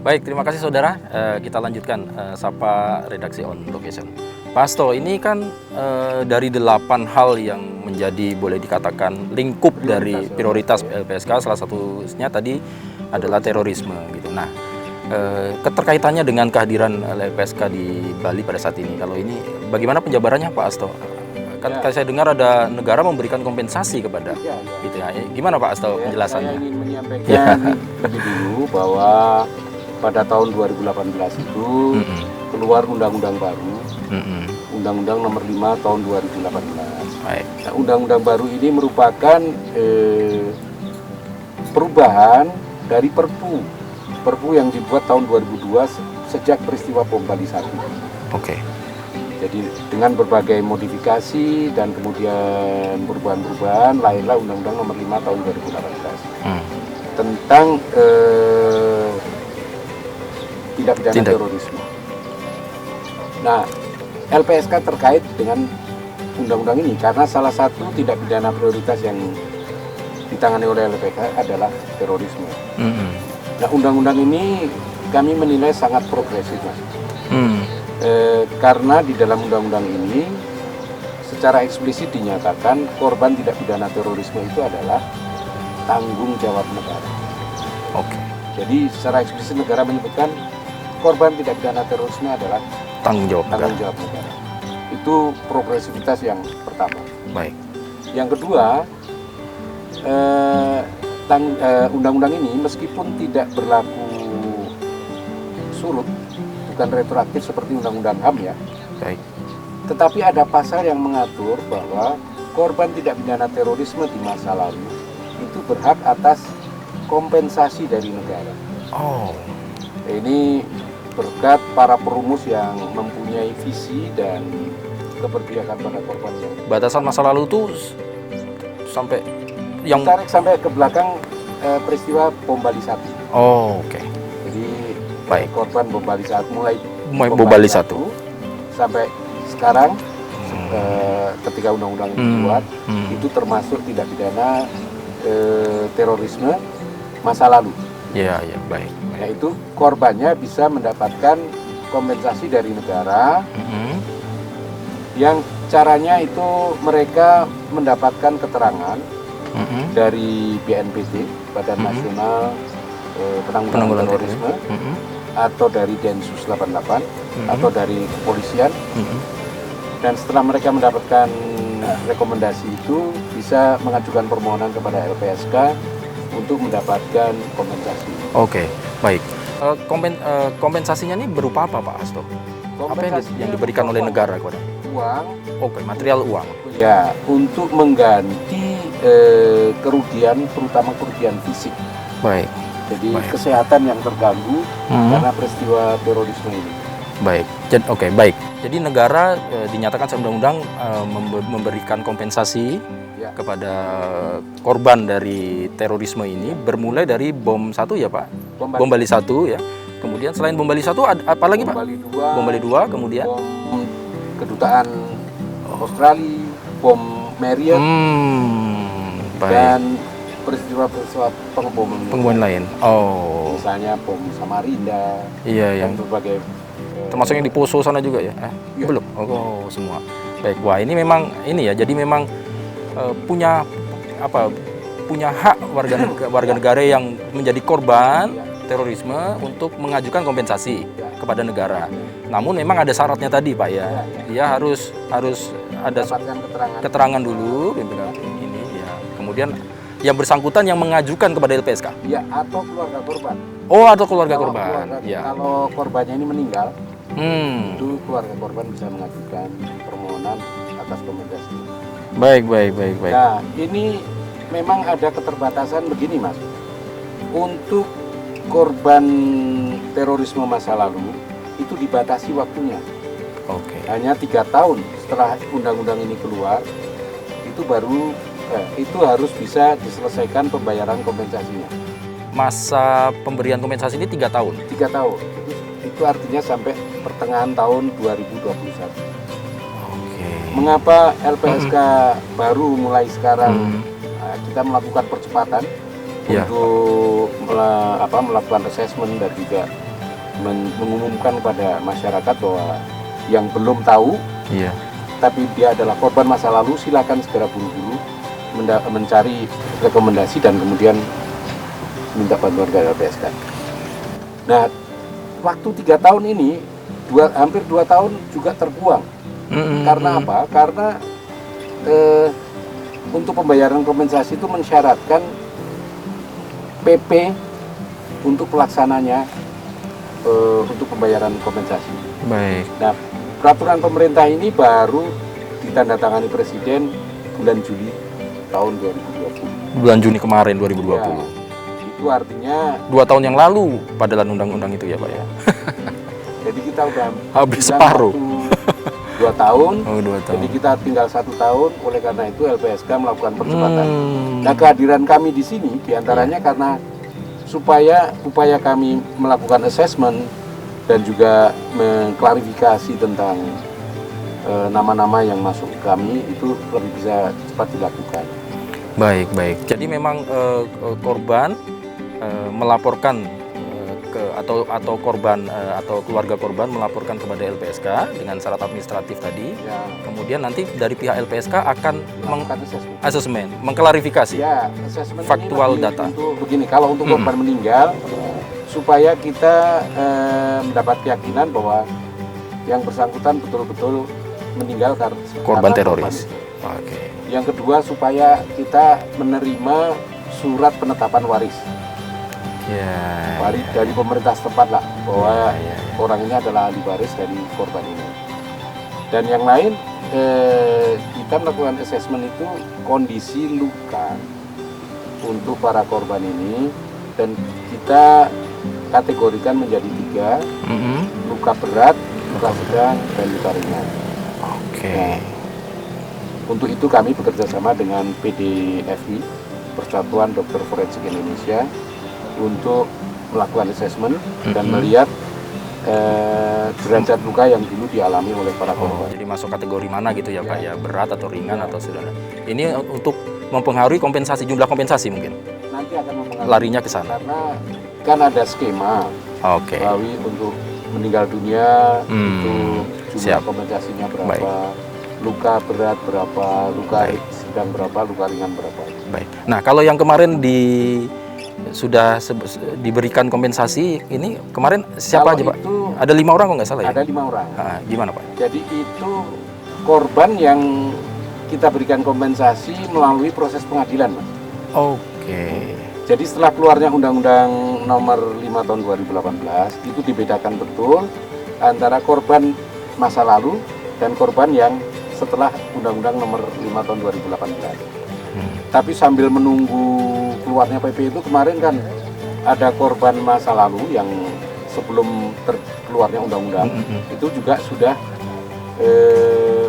Baik, terima kasih saudara. Kita lanjutkan Sapa Redaksi On Location. Pak Hasto, ini kan dari 8 hal yang menjadi boleh dikatakan lingkup dari prioritas LPSK, salah satunya tadi adalah terorisme gitu. Nah, keterkaitannya dengan kehadiran LPSK di Bali pada saat ini. Kalau ini bagaimana penjabarannya Pak Hasto? Kan saya dengar ada negara memberikan kompensasi kepada gitu ya. Gimana Pak Hasto penjelasannya? Saya ingin menyampaikan lebih dulu bahwa pada tahun 2018 itu keluar undang-undang baru, Undang-Undang Nomor 5 Tahun 2018. Baik. Nah, undang-undang baru ini merupakan perubahan dari Perpu yang dibuat tahun 2002 sejak peristiwa bom Bali 1. Oke. Jadi dengan berbagai modifikasi dan kemudian perubahan-perubahan lahirlah Undang-Undang Nomor 5 Tahun 2018 tentang tindak pidana terorisme. Nah, LPSK terkait dengan undang-undang ini karena salah satu tindak pidana prioritas yang ditangani oleh LPSK adalah terorisme. Nah, undang-undang ini kami menilai sangat progresif, Mas. Karena di dalam undang-undang ini secara eksplisit dinyatakan korban tindak pidana terorisme itu adalah tanggung jawab negara. Oke. Jadi secara eksplisit negara menyebutkan korban tindak pidana terorisme adalah Tanggung jawab negara. Itu progresivitas yang pertama. Baik. Yang kedua, undang-undang ini meskipun tidak berlaku surut, bukan retroaktif seperti undang-undang HAM ya. Baik. Tetapi ada pasal yang mengatur bahwa korban tindak pidana terorisme di masa lalu itu berhak atas kompensasi dari negara. Oh. Ini berkat para perumus yang mempunyai visi dan keberpihakan pada korban yang Batasan masa lalu itu sampai yang tarik sampai ke belakang peristiwa bom Bali 1. Oh, oke. Jadi Baik. korban bom Bali 1 mulai Bom Bali 1 sampai sekarang ketika undang-undang dibuat itu termasuk tindak pidana terorisme masa lalu. Iya, iya, baik. Yaitu korbannya bisa mendapatkan kompensasi dari negara yang caranya itu mereka mendapatkan keterangan dari BNPT, Badan Nasional Penanggulangan Terorisme, atau dari Densus 88 atau dari kepolisian. Dan setelah mereka mendapatkan rekomendasi itu bisa mengajukan permohonan kepada LPSK untuk mendapatkan kompensasi. Oke, baik. Kompensasinya ini berupa apa Pak Hasto? Apa yang diberikan oleh negara kepada? Uang. Oke, material uang. Ya, untuk mengganti kerugian, terutama kerugian fisik. Baik. Jadi kesehatan yang terganggu karena peristiwa terorisme ini. Baik. Oke, baik. Jadi negara dinyatakan secara undang-undang memberikan kompensasi kepada korban dari terorisme ini bermulai dari bom 1 ya Pak? Bom Bali 1 ya. Kemudian selain bom Bali 1 apa lagi Pak? Bom Bali 2, kemudian bom kedutaan Australia, bom Marriott, dan peristiwa-peristiwa pengeboman lain. Oh. Misalnya bom Samarinda. Iya, dan berbagai termasuk yang di Poso sana juga ya? Belum. Oh, semua. Baik. Wah, ini memang ini ya. Jadi memang punya hak warga negara yang menjadi korban terorisme untuk mengajukan kompensasi kepada negara. Namun memang ada syaratnya tadi Pak ya. Dia harus ada keterangan dulu ini ya. Kemudian yang bersangkutan yang mengajukan kepada LPSK. Ya, atau keluarga korban. Oh, atau keluarga korban. Kalau korbannya ini meninggal, itu keluarga korban bisa mengajukan permohonan atas kompensasi. Baik. Nah, ini memang ada keterbatasan begini Mas. Untuk korban terorisme masa lalu itu dibatasi waktunya. Oke. Hanya 3 tahun setelah undang-undang ini keluar, itu harus bisa diselesaikan pembayaran kompensasinya. Masa pemberian kompensasi ini 3 tahun? 3 tahun. Itu artinya sampai pertengahan tahun 2021. Mengapa LPSK baru mulai sekarang kita melakukan percepatan untuk melakukan assessment dan juga mengumumkan kepada masyarakat bahwa yang belum tahu, Iya. tapi dia adalah korban masa lalu, silakan segera buru-buru mencari rekomendasi dan kemudian minta bantuan ke LPSK. Nah, waktu 3 tahun ini, hampir 2 tahun juga terbuang. Karena apa? Karena untuk pembayaran kompensasi itu mensyaratkan PP untuk pelaksananya untuk pembayaran kompensasi. Baik. Nah, peraturan pemerintah ini baru ditandatangani Presiden bulan Juli tahun 2020. Bulan Juni kemarin 2020. Ya, itu artinya 2 tahun yang lalu padahal undang-undang itu ya Pak ya. jadi kita udah Habis separuh. 2 tahun. Oh, 2 tahun. Jadi kita tinggal 1 tahun. Oleh karena itu LPSK melakukan percepatan. Nah, kehadiran kami di sini diantaranya karena supaya upaya kami melakukan assessment dan juga mengklarifikasi tentang nama-nama yang masuk ke kami itu lebih bisa cepat dilakukan. Baik, baik. Jadi memang korban melaporkan atau korban atau keluarga korban melaporkan kepada LPSK dengan syarat administratif tadi. Ya, Kemudian nanti dari pihak LPSK akan melakukan assessment. asesmen, mengklarifikasi. Ya, assessment Faktual ini lebih data. untuk begini, kalau untuk korban meninggal, supaya kita mendapat keyakinan bahwa yang bersangkutan betul-betul meninggal Korban karena teroris. korban. Oke. Yang kedua, supaya kita menerima surat penetapan waris Ya. dari pemerintah setempat lah, bahwa Ya. orang ini adalah ahli waris dari korban ini. Dan yang lain, kita melakukan assessment itu kondisi luka untuk para korban ini, dan kita kategorikan menjadi 3, luka berat, luka sedang, dan luka ringan. Oke. Nah, untuk itu kami bekerja sama dengan PDFI, Persatuan Dokter Forensik Indonesia, untuk melakukan assessment dan melihat derajat luka yang dulu dialami oleh para korban. Jadi masuk kategori mana gitu ya Pak ya, berat atau ringan atau sedang. Ini untuk mempengaruhi kompensasi, jumlah kompensasi mungkin. Nanti akan mempengaruhi, Larinya ke sana. karena kan ada skema Oke. Bawi untuk meninggal dunia itu jumlah Siap. kompensasinya berapa, Baik. luka berat berapa, luka Baik. sedang berapa, luka ringan berapa. Baik. Nah, kalau yang kemarin sudah diberikan kompensasi, ini kemarin siapa Kalau aja Pak? itu Ada 5 orang kok nggak salah ya? ada 5 orang. Ah, gimana Pak? Jadi itu korban yang kita berikan kompensasi melalui proses pengadilan, Mas. Oke. Jadi setelah keluarnya Undang-Undang Nomor 5 Tahun 2018, itu dibedakan betul antara korban masa lalu dan korban yang setelah Undang-Undang Nomor 5 Tahun 2018. Tapi sambil menunggu keluarnya PP itu, kemarin kan ada korban masa lalu yang sebelum keluarnya undang-undang itu juga sudah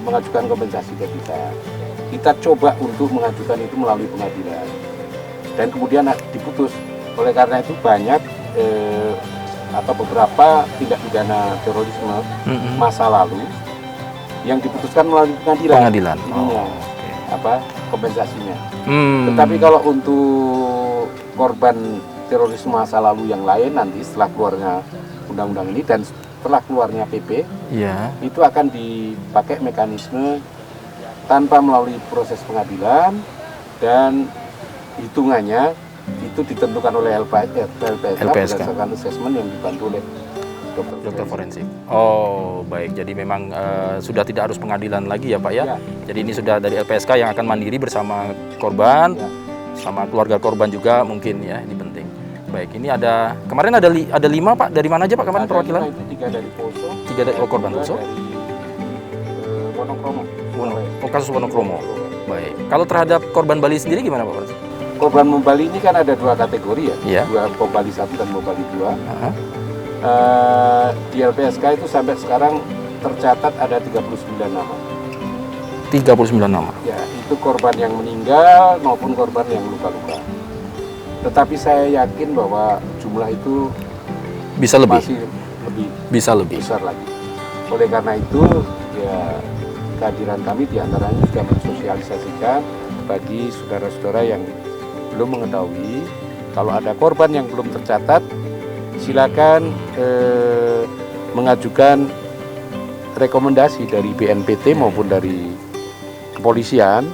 mengajukan kompensasi ke kita. Kita coba untuk mengajukan itu melalui pengadilan dan kemudian diputus. Oleh karena itu banyak beberapa tindak pidana terorisme masa lalu yang diputuskan melalui pengadilan. Ininya, kompensasinya. Tetapi kalau untuk korban terorisme masa lalu yang lain, nanti setelah keluarnya undang-undang ini dan setelah keluarnya PP, itu akan dipakai mekanisme tanpa melalui proses pengadilan, dan hitungannya itu ditentukan oleh LPSK berdasarkan asesmen yang dibantu oleh dokter forensik. Oh, baik. Jadi memang sudah tidak harus pengadilan lagi ya Pak ya? Ya. Jadi ini sudah dari LPSK yang akan mandiri bersama korban, Ya. sama keluarga korban juga mungkin ya, ini penting. Baik, ini kemarin ada 5 Pak, dari mana aja Pak kemarin perwakilan? Itu 3 dari Poso, 3 dari korban Poso? dari Wonokromo. Kasus Wonokromo. Baik. Kalau terhadap korban Bali sendiri gimana Pak? Korban Bali ini kan ada 2 kategori ya, Iya. dua Bali 1 dan Bali 2. Aha. Di LPSK itu sampai sekarang tercatat ada 39 nama. 39 nama. Ya, itu korban yang meninggal maupun korban yang luka-luka. Tetapi saya yakin bahwa jumlah itu Bisa lebih. masih lebih Bisa lebih. besar lagi. Oleh karena itu, ya kehadiran kami diantaranya juga mensosialisasikan bagi saudara-saudara yang belum mengetahui kalau ada korban yang belum tercatat silakan mengajukan rekomendasi dari BNPT maupun dari kepolisian.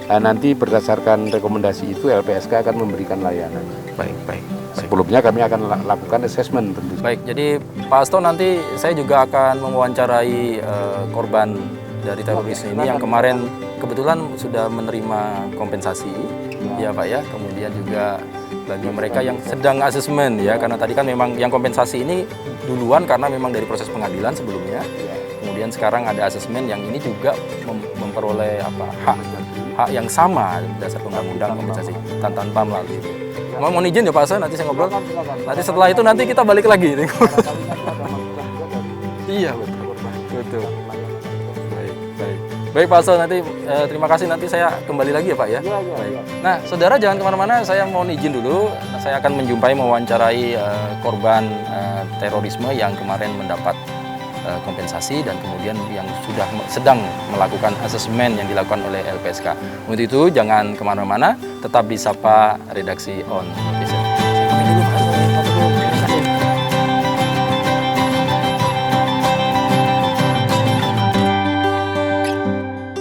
Nah, nanti berdasarkan rekomendasi itu LPSK akan memberikan layanan. Baik, baik. Sebelumnya kami akan lakukan assessment tentu. Baik, jadi Pak Hasto nanti saya juga akan mewawancarai korban dari teroris ini yang kemarin kebetulan sudah menerima kompensasi, ya Pak ya. Kemudian juga bagi mereka yang sedang asesmen ya, karena tadi kan memang yang kompensasi ini duluan karena memang dari proses pengadilan sebelumnya. Kemudian sekarang ada asesmen yang ini juga memperoleh hak yang sama dasar undang-undang kompensasi tanpa melalui. Mohon izin ya Pak Hasto, nanti saya ngobrol. Nanti setelah itu nanti kita balik lagi. Iya betul. Baik Pak Hasto, nanti terima kasih, nanti saya kembali lagi ya Pak ya. Baik. Nah saudara jangan kemana-mana, saya mohon izin dulu. Saya akan menjumpai mewawancarai korban terorisme yang kemarin mendapat kompensasi dan kemudian yang sudah sedang melakukan asesmen yang dilakukan oleh LPSK. Untuk itu jangan kemana-mana, tetap di Sapa Redaksi On.